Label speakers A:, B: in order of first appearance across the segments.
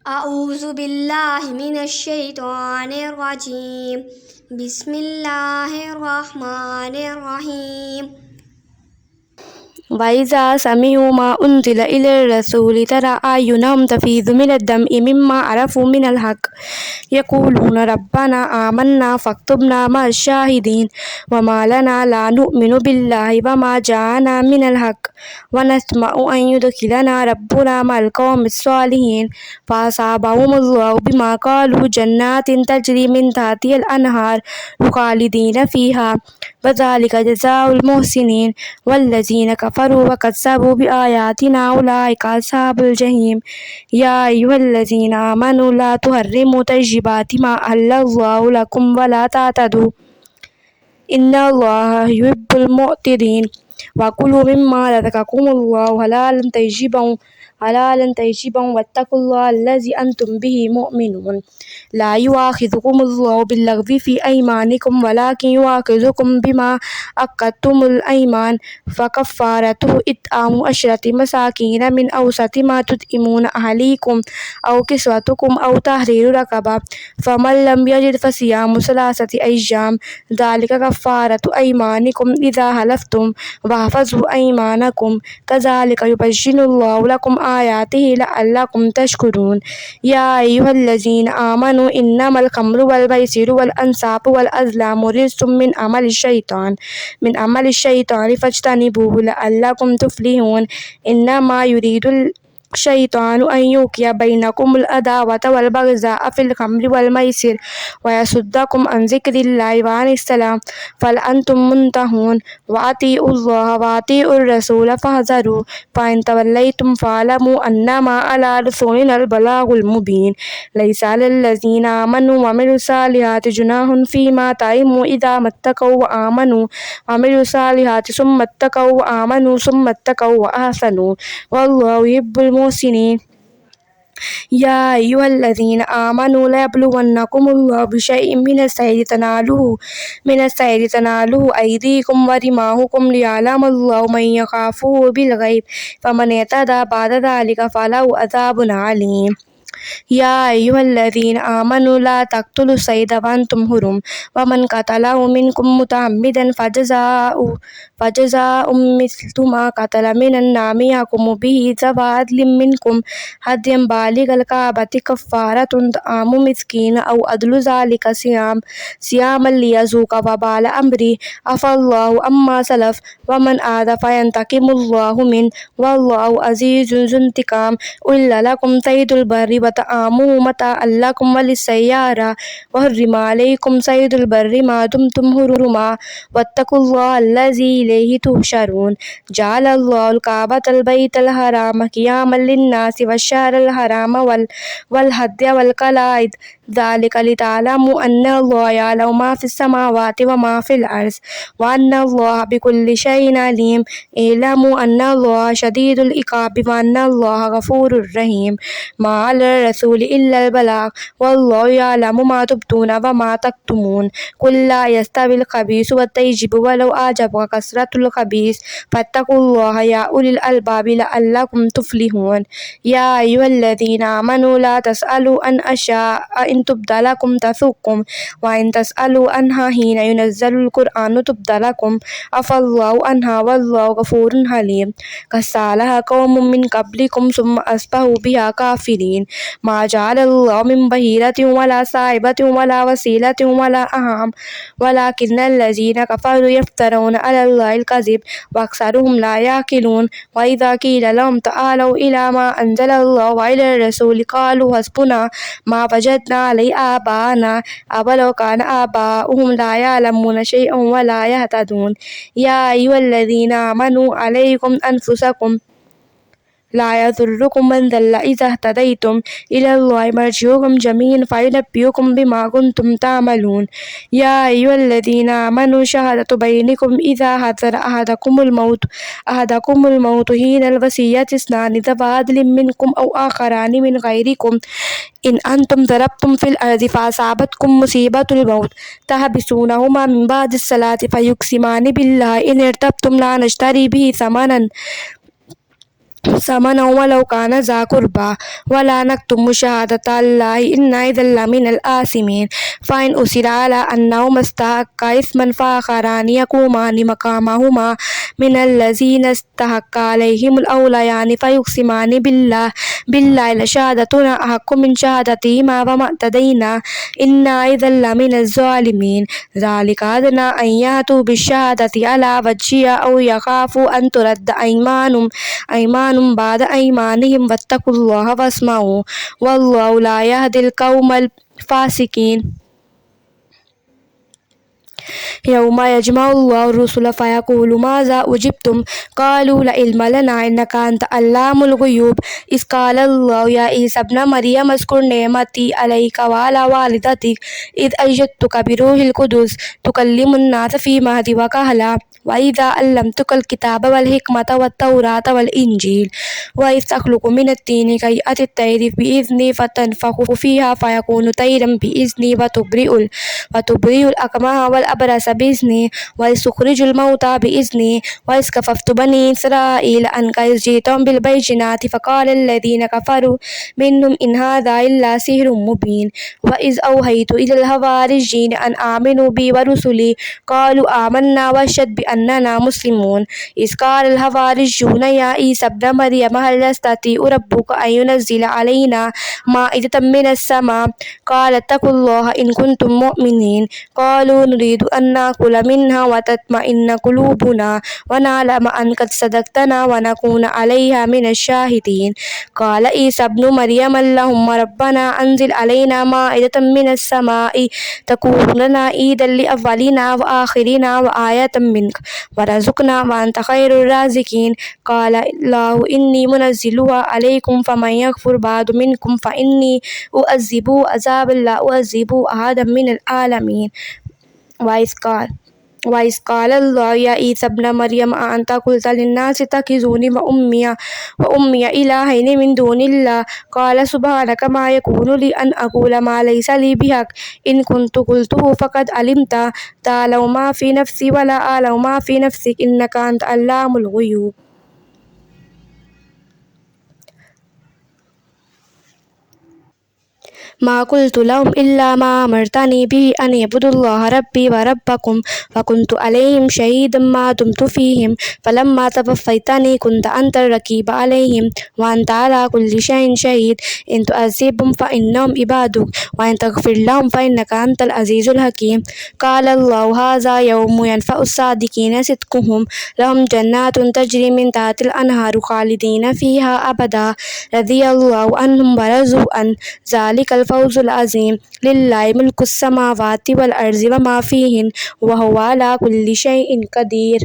A: أعوذ بالله من الشيطان الرجيم. بسم الله الرحمن الرحيم. وإذا سمعوا ما أنزل إلى الرسول ترى أعينهم تفيض من الدمع مما عرفوا من الحق يقولون ربنا آمنا فاكتبنا مع الشاهدين وما لنا لا نؤمن بالله وما جاءنا من الحق ونطمع أن يدخلنا ربنا مع القوم الصالحين فأصابهم الله بما قالوا جنات تجري من تحتها الأنهار خالدين فيها وذلك جزاء المحسنين والذين كفروا وكذبوا بآياتنا أولئك أصحاب الجحيم. يا أيها الذين آمنوا لا تحرموا طيبات ما أحل الله لكم ولا تعتدوا إن الله يحب المعتدين وكلوا مما رزقكم الله حلالا طيبا واتقوا الله الذي أنتم به مؤمنون. لا يؤاخذكم الله باللغو في أيمانكم ولكن يؤاخذكم بما عقدتم الأيمان فكفارته إطعام 10 مساكين من أوسط ما تطعمون أهليكم أو كسوتكم أو تحرير رقبة فمن لم يجد فصيام 3 أيام ذلك كفارة أيمانكم إذا حلفتم واحفظوا أيمانكم كذلك يبين الله لكم آياته لعلكم تشكرون. يا أيها الذين آمنوا إنما الخمر والميسر والأنصاب والأزلام رجس من عمل الشيطان فاجتنبوه لعلكم تفلحون. إنما يريد الشيطان أن يوقع بينكم العداوة والبغضاء في الخمر والميسر ويصدكم عن ذكر الله وعن الصلاة فهل أنتم منتهون. وأطيعوا الله وأطيعوا الرسول فاحذروا فإن توليتم فاعلموا أنما على رسولنا البلاغ المبين. ليس على الذين آمنوا وعملوا الصالحات جناح فيما طعموا إذا ما اتقوا وآمنوا وعملوا الصالحات ثم اتقوا وآمنوا ثم اتقوا وأحسنوا والله يحب المحسنين. يا أيها الذين آمنوا ليبلونكم الله بشيء من الصيد تناله أيديكم ورماحكم ليعلم الله من يخافه بالغيب فمن اعتدى بعد ذلك فله عذاب عليم. يا أيها الذين آمنوا لا تقتلوا الصيد وأنتم حرم ومن قتله منكم متعمدا فجزاء مثل ما قتل من النعم يحكم به ذوى عدل منكم هديا بالغ الكعبة كفارة طعام مسكين أو عدل ذلك صياما ليذوق وبال أمره عفى الله عما سلف ومن عاد فينتقم الله منه والله عزيز ذو انتقام. أحل لكم صيد البر وطعامه متاعا لكم وللسيارة وحرم عليكم صيد البر ما دمتم حرما واتقوا الله الذي إليه تحشرون. جعل الله الكعبة البيت الحرام قياما للناس والشهر الحرام والهدي والقلائد ذلك لتعلموا أن الله يعلم ما في السماوات وما في الأرض وأن الله بكل شيء عليم. اعلموا أن الله شديد العقاب وأن الله غفور رحيم. ما على الرسول إلا البلاغ والله يعلم ما تبدون وما تكتمون. قل لا يستوي الخبيث والطيب ولو أعجبك كثرة الخبيث فاتقوا الله يا أولي الألباب لعلكم تفلحون. يا أيها الذين آمنوا لا تسألوا عن أشياء إن تبد لكم تسؤكم وإن تسألوا عنها حين ينزل القرآن تبد لكم عفى الله عنها والله غفور حليم. قد سألها قوم من قبلكم ثم أصبحوا بها كافرين. ما جعل الله من بهيرة ولا صائبة ولا وسيلة ولا أهم ولكن الذين كفروا يفترون على الله الكذب وأكثرهم لا يعقلون. وإذا قيل لهم تعالوا إلى ما أنزل الله وإلى الرسول قالوا حسبنا ما وجدنا عليه آباءنا أولو كان آباؤهم لا يعلمون شيئا ولا يهتدون. يا أيها الذين آمنوا عليكم أنفسكم لا يضركم من ضل إذا اهتديتم إلى الله مرجعكم جميعا فينبئكم بما كنتم تعملون. يا أيها الذين آمنوا شهادة بينكم إذا حضر أحدكم الموت حين الوصية اثنان ذوى عدل منكم أو آخران من غيركم إن أنتم ضربتم في الأرض فأصابتكم مصيبة الموت تحبسونهما من بعد الصلاة فيقسمان بالله إن ارتبتم لا نشتري به ثمنا ثمنا ولو كان ذا قربى ولا نكتم شهادة الله إنا إذا لمن الآثمين فإن أصر على أنهما استحقا إثما فآخران يقومان مقامهما من الذين استحق عليهم الأوليان فيقسمان بالله لشهادتنا أحق من شهادتهما وما اعتدينا إنا إذا لمن الظالمين ذلك أدنى أن يأتوا بالشهادة على وجهها أو يخافوا أن ترد أيمان بعد أيمانهم واتقوا الله واسمعوا والله لا يهدي القوم الفاسقين يوم يجمع الله الرسل فيقول ماذا أجبتم قالوا لا علم لنا إنك أنت علام الغيوب إذ قال الله يا عيسى ابن مريم اذكر نعمتي عليك وعلى والدتك إذ أيدتك بروح القدس تكلم الناس في مهد وكهلا وإذا علمتك الكتاب والحكمة والتوراة والإنجيل وإذ تخلق من الطين كهيئة الطير بإذني فتنفخ فيها فيكون طيرا بإذني وتبرئ الأكمه والأبرص بإذني وإذ تخرج الموتى بإذني وإذ كففت بني إسرائيل عنك إذ جئتهم بالبينات فقال الذين كفروا منهم إن هذا إلا سحر مبين وإذ أوحيت إلى الحواريين أن آمنوا بي ورسلي قالوا آمنا واشهد بأننا مسلمون إذ قال الحواريون يا عيسى ابن مريم هل يستطيع ربك أن ينزل علينا مائدة من السماء قال اتقوا الله إن كنتم مؤمنين قالوا نريد أن نأكل منها وتطمئن قلوبنا ونعلم أن قد صدقتنا ونكون عليها من الشاهدين قال عيسى ابن مريم اللهم ربنا أنزل علينا مائدة من السماء تكون لنا عيدا لأولنا وآخرنا وآية منك وارزقنا وأنت خير الرازقين قال الله إني منزلها عليكم فمن يكفر بعد منكم فإني أعذبه عذابا لا أعذبه أحدا من العالمين وإذ قال الله يا عيسى ابن مريم أأنت قلت للناس اتخذوني وأمي إلهين من دون الله قال سبحانك ما يكون لي أن أقول ما ليس لي بحق إن كنت قلته فقد علمت تعلم ما في نفسي ولا أعلم ما في نفسك إنك أنت علام الغيوب ما قلت لهم إلا ما أمرتني به أن اعبدوا الله ربي وربكم وكنت عليهم شهيدا ما دمت فيهم فلما توفيتني كنت أنت الرقيب عليهم وأنت على كل شيء شهيد إن تعذبهم فإنهم عبادك وإن تغفر لهم فإنك أنت العزيز الحكيم قال الله هذا يوم ينفع الصادقين صدقهم لهم جنات تجري من تحت الأنهار خالدين فيها أبدا رضي الله عنهم ورضوا عنه ذلك الفوز العظيم لله ملك السماوات والأرض وما فيهن وهو على كل شيء قدير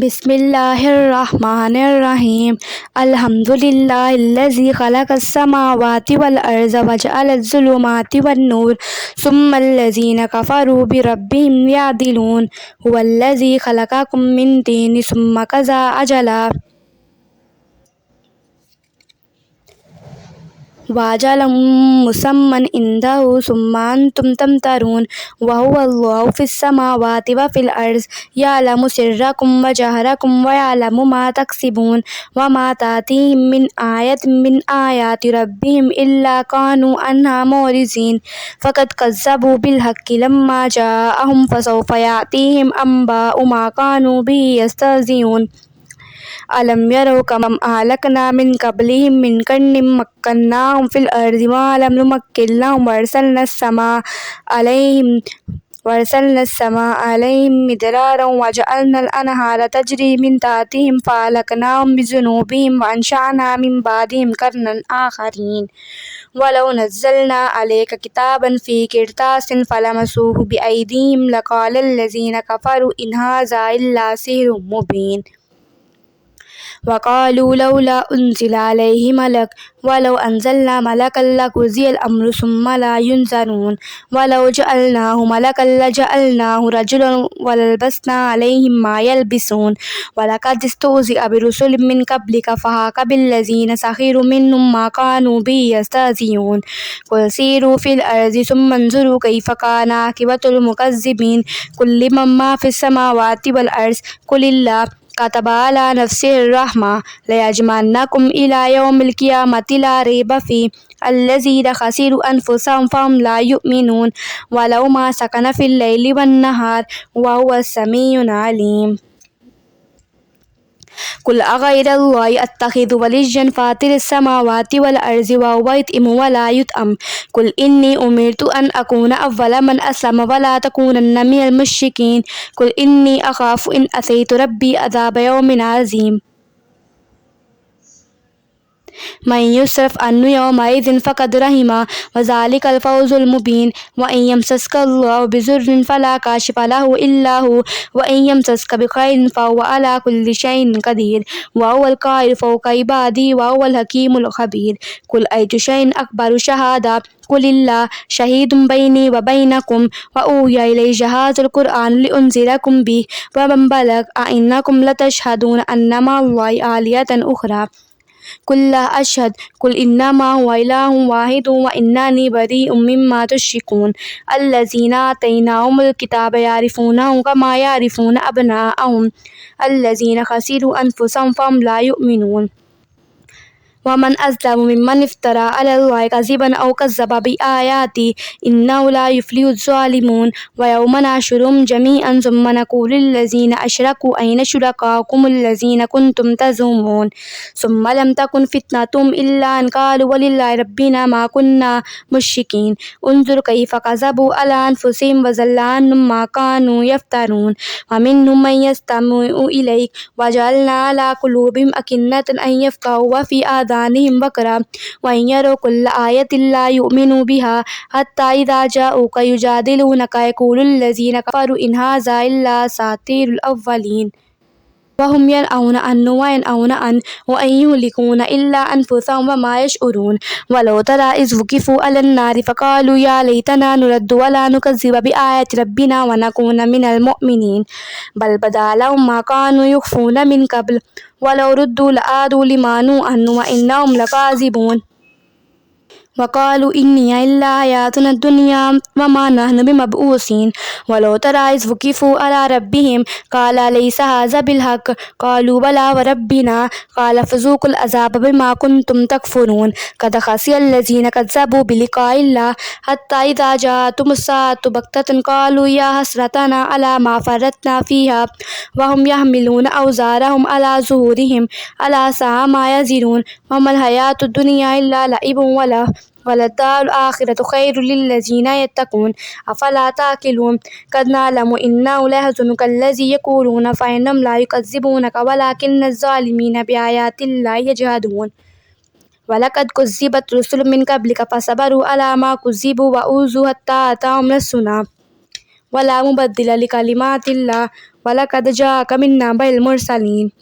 A: بسم الله الرحمن الرحيم الحمد لله الذي خلق السماوات والأرض وجعل الظلمات والنور ثم الذين كفروا بربهم يعدلون هو الذي خلقكم من طين ثم قضى أجلا وأجل مسمى عنده ثم أنتم تمترون وهو الله في السماوات وفي الأرض يعلم سركم وجهركم ويعلم ما تكسبون وما تأتيهم من آية من آيات ربهم إلا كانوا عنها معرضين فقد كذبوا بالحق لما جاءهم فسوف يأتيهم أنباء ما كانوا به يستهزئون ألم يروا كم أهلكنا من قبلهم من قرن مكناهم في الأرض ما لم نمكن لهم وأرسلنا السماء عليهم مدرارا وجعلنا الأنهار تجري من تحتهم فأهلكناهم بذنوبهم وأنشأنا من بعدهم قرنا آخرين ولو نزلنا عليك كتابا في قرطاس فلمسوه بأيديهم لقال الذين كفروا إن هذا إلا سحر مبين وقالوا لولا أنزل عليه ملك ولو أنزلنا ملكا لقضي الأمر ثم لا ينظرون ولو جعلناه ملكا لجعلناه رجلا وللبسنا عليهم ما يلبسون ولقد استهزئ برسل من قبلك فحاق بالذين سخروا منهم ما كانوا به يستهزئون قل سيروا في الأرض ثم انظروا كيف كان عاقبة المكذبين قل لمن ما في السماوات والأرض قل الله كتب على نفسه الرحمة ليجمعنكم إلى يوم القيامة لا ريب فيه الذين خسروا أنفسهم فهم لا يؤمنون ولو ما سكن في الليل والنهار وهو السميع العليم. قل أغير الله أتخذ وليا فاطر السماوات والأرض وهو يطعم ولا يطعم قل إني أمرت أن أكون أول من أسلم ولا تكونن من المشركين قل إني أخاف إن أتيت ربي عذاب يوم عظيم. من يصرف عنه يومئذ فقد رحمه وذلك الفوز المبين. وإن يمسسك الله بضر فلا كاشف له إلا هو وإن يمسسك بخير فهو على كل شيء قدير وهو القاهر فوق عباده وهو الحكيم الخبير. قل أي شيء أكبر شهادة قل الله شهيد بيني وبينكم وأوحي إلي هذا القرآن لأنذركم به ومن بلغ أئنكم لتشهدون أن مع الله آلهة أخرى قل لا أشهد قل إنما هو إله واحد وإنني بريء مما تشركون. الذين آتيناهم الكتاب يعرفونه كما يعرفون أبناءهم الذين خسروا أنفسهم فهم لا يؤمنون. ومن أظلم ممن افترى على الله كذبا أو كذب بآياته إنه لا يفلح الظالمون. ويوم نحشرهم جميعا ثم نقول للذين أشركوا أين شركاؤكم الذين كنتم تزعمون ثم لم تكن فتنتهم إلا أن قالوا ولله ربنا ما كنا مشركين. انظر كيف كذبوا على أنفسهم وضل عنهم ما كانوا يفترون. ومنهم من يستمع إليك وجعلنا على قلوبهم أكنة أن يفقهوا وفي آذانهم وقرا وإن يروا كل آية لا يؤمنوا بها حتى إذا جاءوك يجادلونك يقول الذين كفروا إن هذا إلا أساطير الأولين وهم ينأون عنه وينأون عنه وإن يهلكون إلا أنفسهم وما يشعرون. ولو ترى إذ وقفوا على النار فقالوا يا ليتنا نرد ولا نكذب بآيات ربنا ونكون من المؤمنين بل بدا لهم ما كانوا يخفون من قبل ولو ردوا لعادوا لما نهوا عنه وإنهم لكاذبون. وقالوا إني إلا حياتنا الدنيا وما نحن بمبعوثين. ولو ترى إذ وقفوا على ربهم قال ليس هذا بالحق قالوا بلى وربنا قال فذوقوا العذاب بما كنتم تكفرون. قد خسر الذين كذبوا بلقاء الله حتى إذا جاءتهم الساعة بغتة قالوا يا حسرتنا على ما فرطنا فيها وهم يحملون أوزارهم على ظهورهم ألا ساء ما يزرون. وما الحياة الدنيا إلا لعب وللدار الآخرة خير للذين يتقون أفلا تعقلون. قد نعلم إنه ليحزنك الذي يقولون فإنهم لا يكذبونك ولكن الظالمين بآيات الله يجحدون. ولقد كذبت رسل من قبلك فصبروا على ما كذبوا وأوذوا حتى أتاهم نصرنا ولا مبدل لكلمات الله ولقد جاءك من نبأ المرسلين.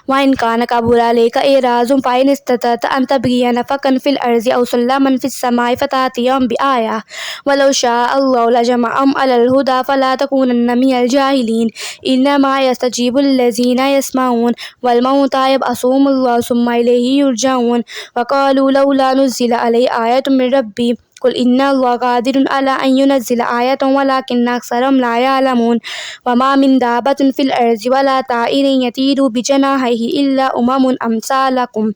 A: وإن كان كبر عليك إعراض فإن استطعت أن تبغي نفقا في الأرض أو سلما في السماء فتأتيهم بآية ولو شاء الله لجمعهم على الهدى فلا تكونن من الجاهلين. إنما يستجيب الذين يسمعون والموتى يبعثهم الله ثم إليه يرجعون. وقالوا لولا نزل عليه آية من ربي قل إن الله قادر على أن ينزل آية ولكن أكثرهم لا يعلمون. وما من دابة في الأرض ولا طائر يطير بجناحيه إلا أمم أمثالكم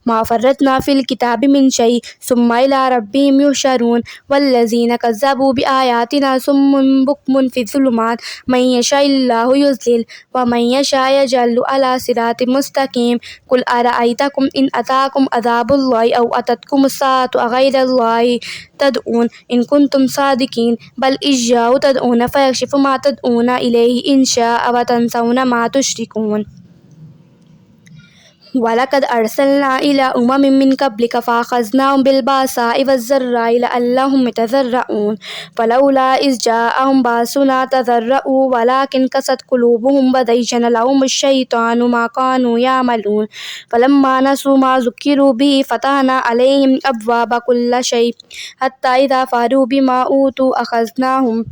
A: ما فرطنا في الكتاب من شيء ثم إلى ربهم يحشرون. والذين كذبوا بآياتنا صم بكم في الظلمات من يشاء الله يضلل ومن يشاء يجعل على صراط مستقيم. قل أرأيتكم إن أتاكم عذاب الله أو أتتكم الساعة أغير الله تدعون إن كنتم صادقين بل إياه تدعون فيكشف ما تدعون إليه إن شاء وتنسون ما تشركون. ولقد أرسلنا إلى أمم من قبلك فأخذناهم بالبأساء والضراء لعلهم يتضرعون فلولا إذ جاءهم بأسنا تضرعوا ولكن قست قلوبهم وزين لهم الشيطان ما كانوا يعملون. فلما نسوا ما ذكروا به فتحنا عليهم أبواب كل شيء حتى إذا فرحوا بما أوتوا أخذناهم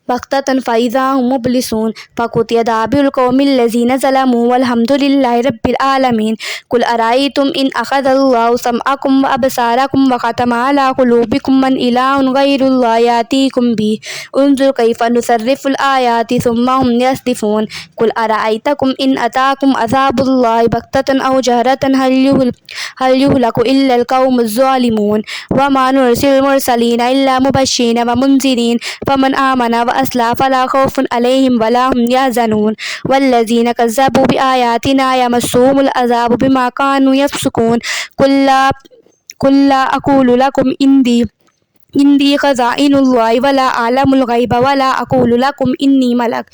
A: बग़्ततन फ़इज़ा हुम मुब्लिसून फ़क़ुतिय दाबिरुल क़ौमिल्लज़ीना ज़लमू वल्हम्दुलिल्लाहि रब्बिल आलमीन। कुल अरायतुम इन अख़ज़ल्लाहु समअकुम व अबसारकुम व ख़तम अला क़ुलूबिकुम मन इलाहुन ग़ैरुल्लाहि यातीकुम बिही उन्ज़ुर कैफ़ नुसर्रिफ़ुल आयाति सुम्मा हुम यस्दिफ़ून। कुल अरायतकुम इन अताकुम अज़ाबुल्लाहि बग़्ततन औ जहरतन हल युहलकु इल्लल क़ौमुज़ ज़ालिमून। व मा नुरसिलुल मुरसलीना इल्ला मुबश्शिरीन व मुनज़िरीन फ़मन आमन व अस्लहा फ़ला ख़ौफ़ुन अलैहिम वला हुम यहज़नून। वल्लज़ीना कज़्ज़बू बिआयातिना यमस्सुहुमुल अज़ाबु बिमा कानू यफ़्सुक़ून। कुल ला अक़ूलु लकुम इंदी ख़ज़ाइनुल्लाहि वला आलमुल ग़ैब वला अक़ूलु लकुम इन्नी मलक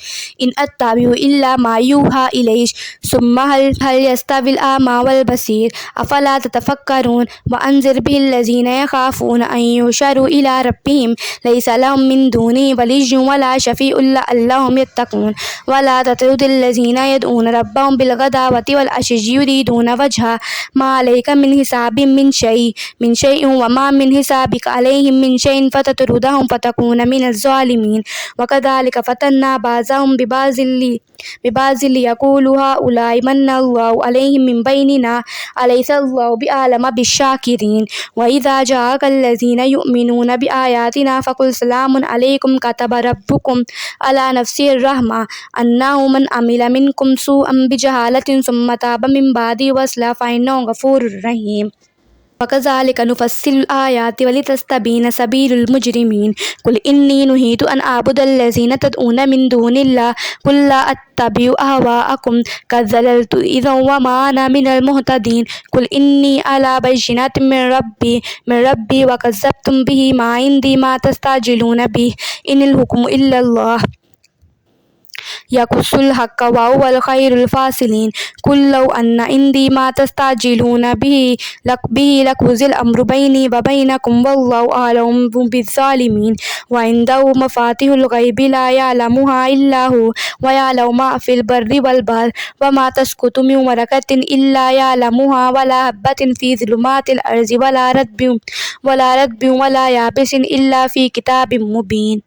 A: इन अत्तबिउ इल्ला मा यूहा इलैय सुम्मा हल यस्तविल आमा वल बसीर अफ़ला ततफ़क्करून। व अंज़िर बिहिल्लज़ीना यख़ाफ़ूना अन युहशरू इला रब्बिहिम लैसा लहुम मिन दूनिही वलिय्युन वला शफ़ीउन लअल्लहुम यत्तक़ून। वला तत्रुदिल्लज़ीना यदऊना रब्बहुम बिलग़दावति वल अशिय्यि युरीदूना वजहा मा अलैका मिन हिसाबिहिम मिन शैइन व मा मिन हिसाबिका अलैहिम मिन शैइन फ़ततरुदहुम फ़तकूना मिनज़ ज़ालिमीन। वकज़ालिक फ़तन्ना बाज़हुम बिबाज़िन लियक़ूलू हाउलाइ मन्नल्लाहु अलैहिम मिन बैनिना अलैसल्लाहु बिअअलम बिश्शाकिरीन। व इज़ा जाअकल्लज़ीना युअमिनूना बिआयातिना फ़क़ुल सलामुन अलैकुम कतब रब्बुकुम अला नफ़्सिहिर रहमा अन्नहु मन अमिल मिनकुम सूअन बिजहालतिन सुम्मा ताब मिन बादिही व अस्लहा फ़इन्नहु गफ़ूरुर रहीम। वकज़ालिक नुफ़स्सिलुल आयाति वलितस्तबीना सबीलुल मुजरिमीन। कुल इन्नी नुहीतु अन अअबुदल्लज़ीना तदऊना मिन दूनिल्लाह कुल ला अत्तबिउ अहवाअकुम क़द ज़लल्तु इज़न व मा अना मिनल मुहतदीन। कुल इन्नी अला बय्यिनतिन मिन रब्बी व कज़्ज़बतुम बिही मा इंदी मा तस्तअजिलूना बिही इनिल हुक्मु इल्लल्लाह यक़ुस्सुल हक़्क़ व हुवल ख़ैरुल फ़ासिलीन। कुल लौ अन्न इंदी मा तस्तअजिलूना बिही लक़ुज़ियल अम्रु बैनी व बैनकुम वल्लाहु अअलमु बिज़्ज़ालिमीन। व इंदहु मफ़ातिहुल ग़ैबि ला यअलमुहा इल्ला हु व यअलमु मा फ़िल बर्रि वल बहरि व मा तस्क़ुतु मिन वरक़तिन इल्ला यअलमुहा वला हब्बतिन फ़ी ज़ुलुमातिल अर्ज़ि वला रत्बिन वला याबिसिन इल्ला फ़ी किताबिम मुबीन।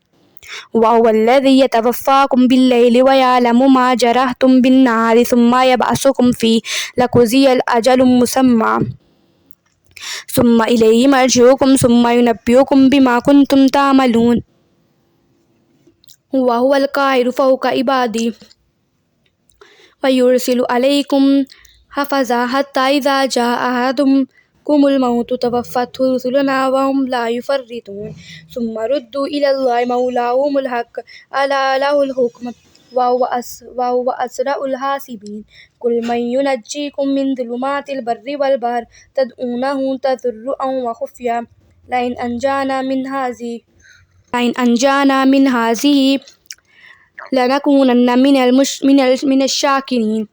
A: व हुवल्लज़ी यतवफ़्फ़ाकुम बिल्लैलि व यअलमु मा जरहतुम बिन्नहारि सुम्मा यबअसुकुम फ़ीहि लियक़ज़िय अजलुम मुसम्मा सुम्मा इलैहि मर्जिउकुम सुम्मा युनब्बिउकुम बिमा कुन्तुम तअमलून। व हुवल क़ाहिरु फ़ौक़ इबादिही व युरसिलु अलैकुम हफ़ज़ा हत्ता इज़ा जाअ अहदकुमुल मौतु तवफ़्फ़तहु रुसुलुना व हुम ला युफ़र्रितून। सुम्मा रुद्दू इलल्लाहि मौलाहुमुल हक़्क़ अला लहुल हुक्म व हुव अस्रउल हासिबीन। कुल मन युनज्जीकुम मिन ज़ुलुमातिल बर्रि वल बहरि तदऊनहु तज़र्रुअन व ख़ुफ़्यः लइन अंजाना मिन हाज़िही लनकूनन्न मिनश शाकिरीन।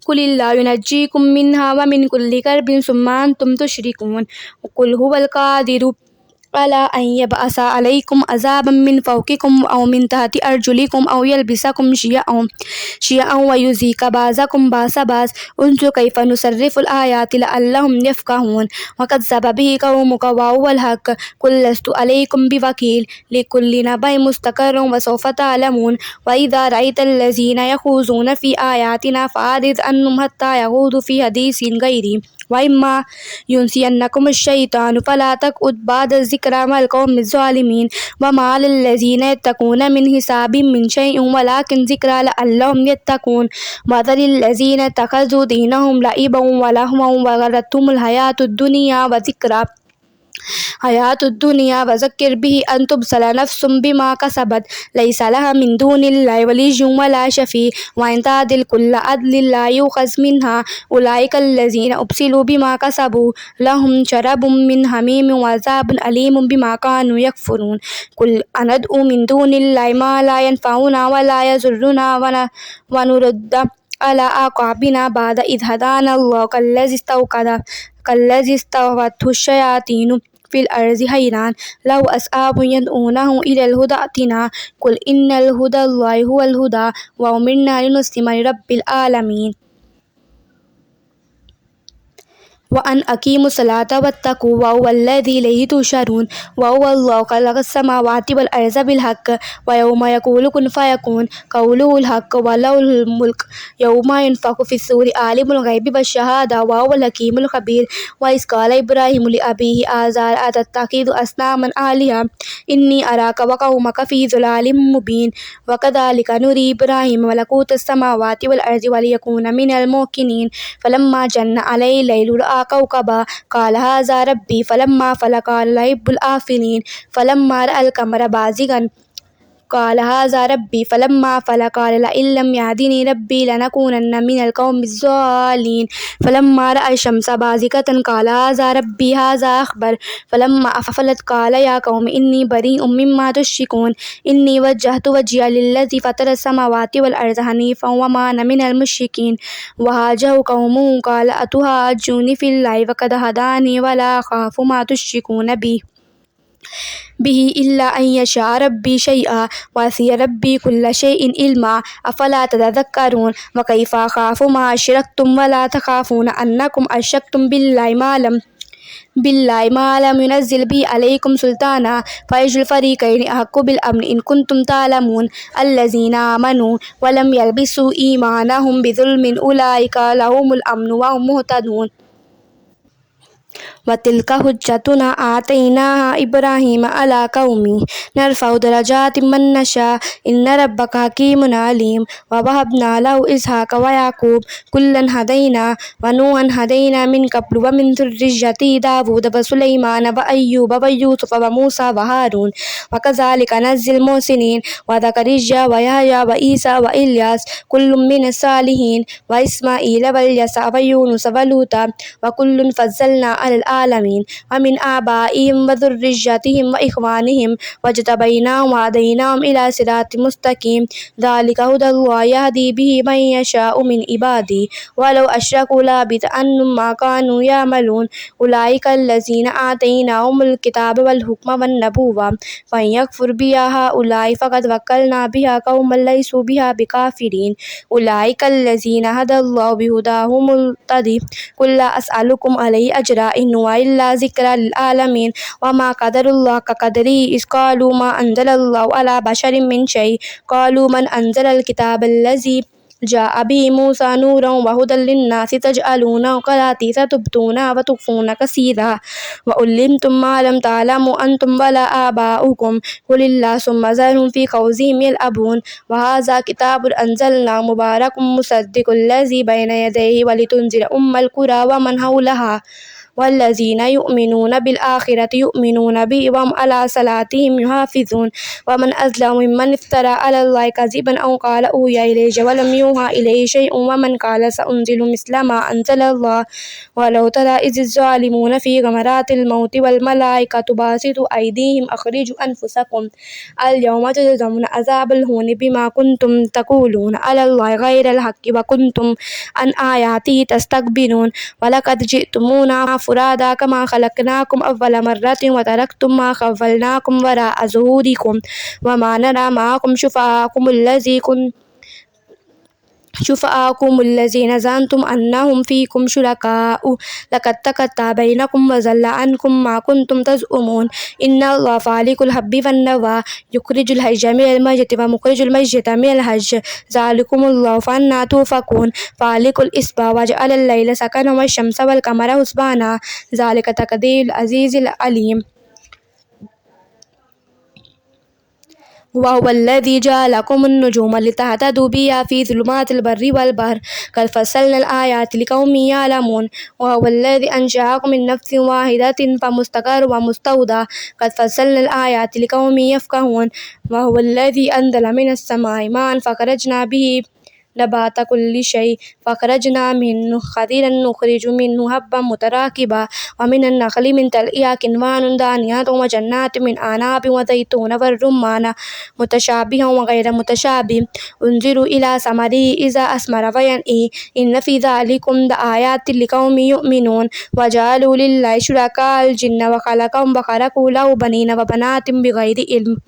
A: कुलिल्लाहु युनज्जीकुम मिन्हा व मिन कुल्लि कर्बिन सुम्मा अंतुम तुशरिकून। कुल हुवल क़ादिरु अला अन यबअसा अलैकुम अज़ाबम मिन फ़ौक़िकुम औ मिन तहति अर्जुलिकुम औ यल्बिसकुम शियअन व युज़ीक़ बाज़कुम बा'सा बाज़ उन्ज़ुर कैफ़ नुसर्रिफ़ुल आयाति लअल्लहुम यफ़क़हून। वकज़्ज़ब बिही क़ौमुक व हुवल हक़्क़ कुल लस्तु अलैकुम बिवकील लिकुल्लि नबइन मुस्तक़र्रुन व सौफ़ तअलमून। व इज़ा रअयतल्लज़ीना यख़ूज़ूना फ़ी आयातिना फ़अरिज़ अन्हुम हत्ता यख़ूज़ू फ़ी हदीसिन ग़ैरिही व इम्मा युनसियन्नकुमुश शैतानु फ़ला तक़उद बअद ज़िक्रा मअल क़ौमिज़ ज़ालिमीन। व मा अलल्लज़ीना यत्तक़ूना मिन हिसाबिहिम मिन शैइन वलाकिन ज़िक्रा लअल्लहुम यत्तक़ून। व ज़रिल्लज़ीना इत्तख़ज़ू दीनहुम लइबन व लहवन व ग़र्रतहुमुल हयातुद दुनिया व ज़क्किर बिही अन तुबसला नफ़्सुम बिमा कसबत लैसा लहा मिन दूनिल्लाहि वलिय्युन वला शफ़ी व इन तअदिल कुल्ल अदलिन ला युख़ज़ मिनहा उलाइकल्लज़ीना उब्सिलू बिमा कसबू लहुम शरबुम मिन हमीमिन व अज़ाबुन अलीमुम बिमा कानू यकफ़ुरून। कुल अनदउ मिन दूनिल्लाहि मा ला यनफ़उना व ला यज़ुर्रुना व नुरद्दु अला अअक़ाबिना बअद इज़ हदानल्लाहु कल्लज़ी इस्तहवतहुश शयातीनु फ़िल अर्ज़ि हैरान लहु अस्हाबुन यदऊनहु इलल हुदा अतिना। कुल इन्नल हुदाल्लाहि हुवल हुदा व उमिरना लिनुस्लिम लिरब्बिल आलमीन। वअन अकीमुस्सलाता वत्तकू वहुवल्लज़ी इलैहि तुहशरून वहुवल्लाहु खलक़स्समावाति वल अर्ज़ बिलहक़्क़ व यौम यक़ूलु कुन फ़यकून क़ौलुहुल हक़्क़ व लहुल मुल्क यौमा युनफ़ख़ु फ़िस्सूरि आलिमुल ग़ैबि वश्शहादा वहुवल हकीमुल ख़बीर व इज़ क़ाला इब्राहीमु लिअबीहि आज़र अतत्तख़िज़ु अस्नामन आलिहा इन्नी अराक व क़ौमक फ़ी ज़ुलालिम मुबीन व कज़ालिक नुरी इब्राहीम मलकूतस समावाति वल अर्ज़ि वलियकून मिनल मूक़िनीन फ़लम्मा जन्न अलैहिल लैलु रअा कौकबा क़ाल हाज़ा रब्बी फ़लम्मा फ़ला क़ाल ला युहिब्बुल आफ़िलीन फ़लम्मा रअल क़मर बाज़िग़न क़ाल हाज़ा रब्बी फ़लम्मा फ़ला क़ाल लइन लम यहदिनी रब्बी लनकूनन्न मिनल क़ौमिज़्ज़ालिमीन फ़लम्मा रअल शम्स बाज़िग़तन क़ाल हाज़ा रब्बी हाज़ा अख़बर फ़लम्मा अफ़लत क़ाल या क़ौमि इन्नी बरीउम मिम्मा तुश्रिकून इन्नी वज्जहतु वज्हिया लिल्लज़ी फ़तरस समावाति वल अर्ज़ हनीफ़न व मा अना मिनल मुश्रिकीन वहाजहु क़ौमुहु क़ाल अतुहाज्जूनी फ़िल्लाहि वक़द हदानी वला अख़ाफ़ु मा तुश्रिकून बिही इल्ला अन यशा रब्बी शैअन वसिअ रब्बी कुल्ला शैइन इल्मा अफ़ला ततज़क्करून व कैफ़ अख़ाफ़ु मा अशरक्तुम वला तख़ाफ़ून अन्नकुम अशरक्तुम बिल्लाहि मा लम युनज़्ज़िल बिही अलैकुम सुल्ताना फ़अय्युल फ़रीक़ैनि अहक़्क़ु बिल अम्न इन कुंतुम तालमून अल्लज़ीना आमनू व लम यल्बिसू ईमानहुम बिज़ुल्मिन उलाइक लहुमुल अम्नु व हुम मुहतदून वतिल्क हुज्जतुना आतैनाहा इब्राहीम अला क़ौमी नरफ़उ दरजातिम मन नशा इन्न रब्बक हकीमुन अलीम व वहबना लहु इसहाक़ व याक़ूब कुल्लन हदैना व नूहन हदैना मिन क़ब्लु व मिन ज़ुर्रिय्यतिही दाऊद व सुलैमान व अय्यूब व यूसुफ़ व मूसा व हारून व कज़ालिक नज्ज़िल मुहसिनीन व ज़करिय्या व यहया व ईसा व इल्यास कुल्लुम मिनस सालिहीन व इस्माईल व इल्यासा व यूनुस व लूता व कुल्लुन फ़ज़्ज़लना अलल आलमीन व मिन आबाइहिम व ज़ुर्रिय्यतिहिम व इख़्वानिहिम वज्तबैनाहुम व हदैनाहुम इला सिरातिम मुस्तक़ीम ज़ालिका हुदाल्लाहि यहदी बिही मन यशाअु मिन इबादिही वलौ अशरकू लहबिता अन्हुम मा कानू यअमलून उलाइकल्लज़ीना आतैनाहुमुल किताब वल हुक्म वन नबुव्वह फ़इन यकफ़ुर बिहा हाउलाई फ़क़द वक्कलना बिहा क़ौमन लैसू बिहा बिकाफ़िरीन उलाइकल्लज़ीना हदल्लाहु बिहुदाहु मुक़्तदी कुल ला अस्अलुकुम अलैहि अजरा इन हुवा इल्ला ज़िक्रा लिल आलमीन व मा क़दरुल्लाह हक़्क़ क़द्रिही इज़ क़ालू मा अंज़लल्लाहु अला बशरिन मिन शै क़ालू मन अंज़लल किताबल्लज़ी जाअ बिही मूसा नूरन व हुदल लिन्नासि तजअलूनहु क़रातीस तुब्दूनहा व तुख़फ़ूना कसीरा व उल्लिमतुम मा लम तअलमू अंतुम वला आबाउकुम क़ुलिल्लाहु सुम्मा ज़रहुम फ़ी ख़ौज़िहिम यलअबून व हाज़ा किताबुन अंज़लनाहु मुबारकुम मुसद्दिक़ुल्लज़ी बैना यदैहि व लितुनज़िरा उम्मल क़ुरा व मन हौलहा वल्लज़ीना युमिनूना बिल आख़िरति युमिनूना बिही व हुम अला सलातिहिम युहाफ़िज़ून व मन अज़लमु मिम्मन इफ़्तरा अलल्लाहि कज़िबन औ क़ाल ऊहिया इलैया व लम यूहा इलैहि शैउन व मन क़ाल सअुनज़िलु मिस्ला मा अंज़लल्लाह वलौ तरा इज़िज़ ज़ालिमूना फ़ी ग़मरातिल मौति वल मलाइकतु बासितू अयदीहिम अख़रिजू अनफ़ुसकुम अल-यौमा तुजज़ौना अज़ाबल हूनि बिमा कुंतुम तक़ूलूना अलल्लाहि ग़ैरल हक़्क़ि व कुंतुम अन आयातिही तस्तक्बिरून व लक़द जिअ्तुमूना फ़ुरादा कमा ख़लक़नाकुम अव्वल मर्रतिन व तरक्तुम मा ख़व्वलनाकुम वराअ ज़ुहूरिकुम व मा नरा मअकुम शुफ़आकुमुल्लज़ीना ज़अमतुम अन्नहुम फ़ीकुम शुरकाउ लक़द तक़त्तअ बैनकुम व ज़ल्ल अन्कुम मा कुंतुम तज़अमून इन्नल्लाहा फ़ालिक़ुल हब्बि वन्नवा युख़रिजुल हय्य मिनल मय्यिति व मुख़रिजुल मय्यिता मिनल हय्य ज़ालिकुमुल्लाहु फ़अन्ना तूफ़कून फ़ालिक़ुल इस्बाह व जअलल लैला सकनन वश्शम्स वल क़मरा हुस्बाना ज़ालिका तक़दीरुल अज़ीज़िल अलीम वहुवल्लज़ी जअलकुमुन नुजूम लितहतदू बिहा फ़ी ज़ुलुमातिल बर्रि वल बहर क़द फ़स्सलनल आयाति लिक़ौमिन यअलमून वहुवल्लज़ी अंशअकुम मिन नफ़्सिन वाहिदतिन फ़मुस्तक़र्रुन व मुस्तौदा क़द फ़स्सलनल आयाति लिक़ौमिन यफ़क़हून वहुवल्लज़ी अंज़ल मिनस समाइ माअन फ़अख़रजना बिही नबाता कुल्लि शै फ़अख़रजना मिन्हु खदिरन नुख़रिजु मिन्हु हब्बन मुतराकिबा व मिनन नख़लि मिन तलइहा किनवानुन दानियातुन व जन्नातिन मिन अनाबिन व ज़ैतूना व रुम्माना मुतशाबिहन व गैर मुतशाबिह उन्ज़िरू इला समरिही इज़ा अस्मर व यन्इह इन्न फ़ी ज़ालिकुम लआयातिन लिक़ौमिन युमिनून व जअलू लिल्लाहि शुरकाअल जिन्न व ख़लक़हुम व ख़रक़ू लहु बनीन व बनातिन बिग़ैरि इल्म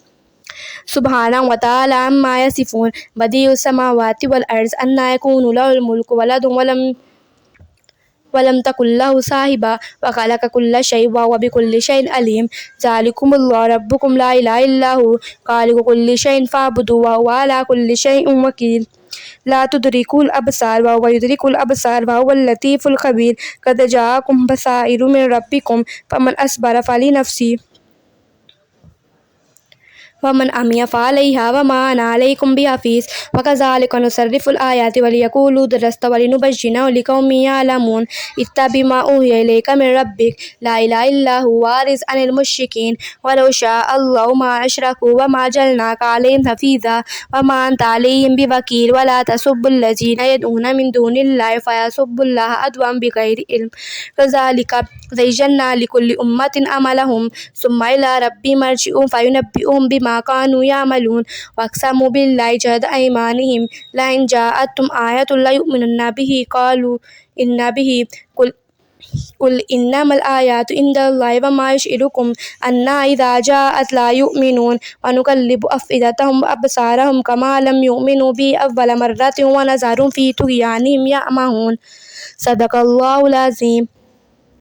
A: सुब्हानहु व तआला अम्मा यसिफ़ून बदीउस समावाति वल अर्ज़ अन्ना यकूनु लहुल मुल्कु वलदुन वलम तकुल्लहु साहिबा व खलक़ कुल्ल शै व हुव बिकुल्लि शैइन अलीम ज़ालिकुमुल्लाहु रब्बुकुम ला इलाहा इल्ला हु खालिक़ु कुल्लि शैइन फ़अब्दुहु व हुव अला कुल्लि शैइन वकील ला तुदरिकुल अबसार व हुव युदरिकुल अबसार व हुवल लतीफ़ुल ख़बीर क़द जाअकुम बसाइरु मिन रब्बिकुम फ़मन अस्बरा फ़लिनफ़्सिही वमन अमिया फ़अलैहा वमा अना अलैकुम बिहफ़ीज़ वकज़ालिक नुसर्रिफ़ुल आयाति वलियक़ूलू दरस्त वलिनुबय्यिनहु लिक़ौमिन यअलमून इत्तबि मा उहिया इलैका मिन रब्बिक ला इलाहा इल्ला हुवा वअरिज़ अनिल मुश्रिकीन वलौ शाअ अल्लाहु मा अशरकू वमा जअलनाका अलैहिम हफ़ीज़ा वमा अंता अलैहिम बिवकील वला तसुब्बुल्लज़ीना यदऊना मिन दूनिल्लाहि फ़यसुब्बुल्लाहा अदवन बिग़ैरि इल्म कज़ालिक ज़य्यन्ना लिकुल्लि उम्मतिन अमलहुम सुम्मा इला रब्बिहिम मर्जिउहुम फ़युनब्बिउहुम बिमा कानू यअमलून वअक़समू बिल्लाहि जहद अयमानिहिम लइन जाअतहुम आयतुन लयुमिनुन्न बिही क़ालू इन्ना बिही कुल इन्नमल आयातु इंदल्लाहि वमा युश्इरुकुम अन्ना इज़ा जाअत ला युमिनून वनुक़ल्लिबु अफ़इदतहुम व अबसारहुम कमा लम युमिनू बिही अव्वल मर्रतिन व नज़रुहुम फ़ी तुग़यानिहिम यअमहून सदक़ल्लाहुल अज़ीम।